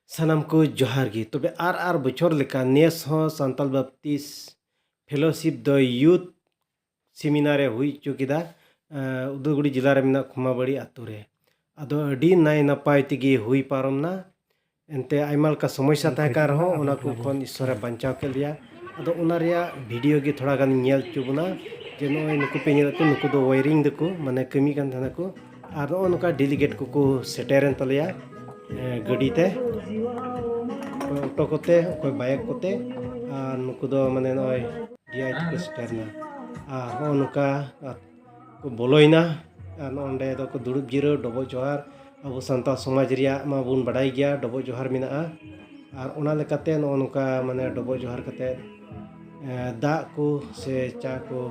सानाम को जोहार गी तबे आर बछर लेका नेस हो Santal बाप्तिस fellowship the youth seminar हुई चुकीदा उदलगुड़ी जिला रे मेना खुमाबाड़ी आतु रे अदो अडी नाय नपाय तिगी हुई पारमना एनते आयमा लका समस्या तहे कार रहो ओना को खन ईश्वरे बंचाव के लिया अदो ओना रिया वीडियो गी थोड़ा गान नेल चुबना जे नय नुकु पे नेल नुकु दो वायरिंग दको माने कमी कान थाना को आर नुका डेलीगेट को सेटेरन तलिया गड़ी ते ऑटो कोते कोई बाइक कोते और नुकु दो माने नय डिआई को सेटेरना आर नुका को बोलोइना आर नोंडे दो को दुड़ुब जिरो डबो जोहार अब सान्ताल समाज रिया मा बुन बडाई गया डबो जोहार मिना और ओना लेकाते नुका माने डबो जोहार कते दा को से चा को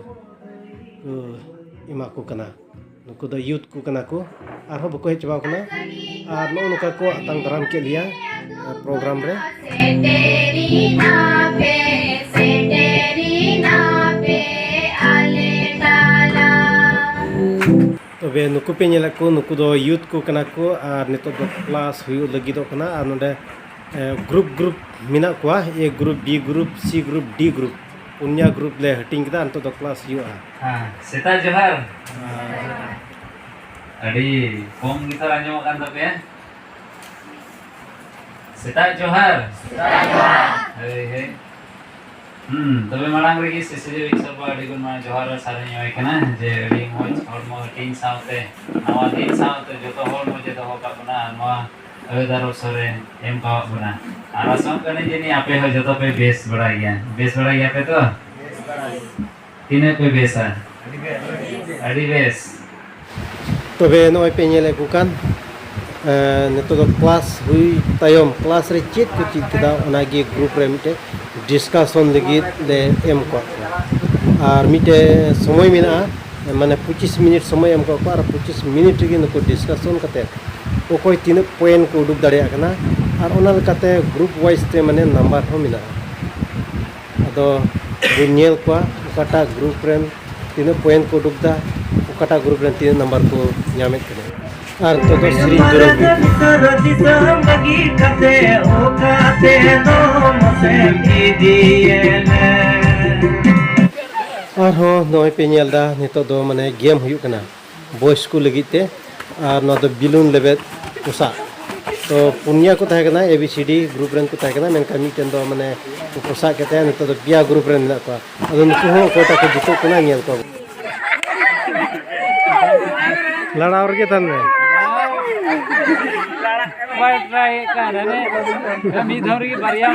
इमा को कना नुकु दो यूथ को कना को आर हो बको हेचवा कना और नुका को आतंग दराम के लिया प्रोग्राम रे तबे नुकु पे नेला को नुकु दो यूथ को कना को और नितो दो क्लास हुई लगी दो कना और नोडे ग्रुप मिना को A group B group C group D group पुन्या ग्रुप ले हटिंग कदा नितो दो क्लास हुआ हां सेता जोहार अड़ी कम गिटार आंजम कान तबे सेता जोहार हे हे तबे मांग रे सिसिजे विक्सर बाडी गुन मा जोहार सारे होय कना जे अड़ी मोज हॉर्मो टीम साउते नवा दिन साउते जतो हॉल मजे दो का बना नवा अवेदारो सरे एम का बना आरा सम कने जेनी आपे हो जतो पे बेस बड़ा गया पे तो बेस बड़ा तिने पे बेस है अड़ी बेस तबे नय पे नेले कुकान नितो दो क्लास हुई तायम क्लास रे चेक को चेक किदा ओनागी ग्रुप रे मिटे डिस्कशन लगी ले एम को और मिटे समय मिना माने 25 मिनट समय एम को और 25 मिनट गे नको डिस्कशन कते ओकोय तीन पॉइंट को उडुक दाड़िया कना और ओना लकाते ग्रुप वाइज ते माने नंबर हो मिना अदो बुनेल को ओकाटा ग्रुप रे तीन पॉइंट को उडुक दा ओकाटा ग्रुप रे तीन नंबर को ᱧᱟᱢᱮᱫ ᱠᱟᱱᱟ और तो श्री और हो नय पे नेलदा नितो दो माने गेम हुयु कना बॉयज को लगिते और न दो बिलून लेबेत उसा तो पुनिया को तहे कना एबीसीडी ग्रुप रेन को तहे कना मेनका मिटेन दो माने उसा केते नितो दो बिया ग्रुप रेन ना को अदो नुकु हो कोटा को जितो कना नेल को लड़ा और के तन में ट्राई कर रहे हैं मी धौर की बढ़िया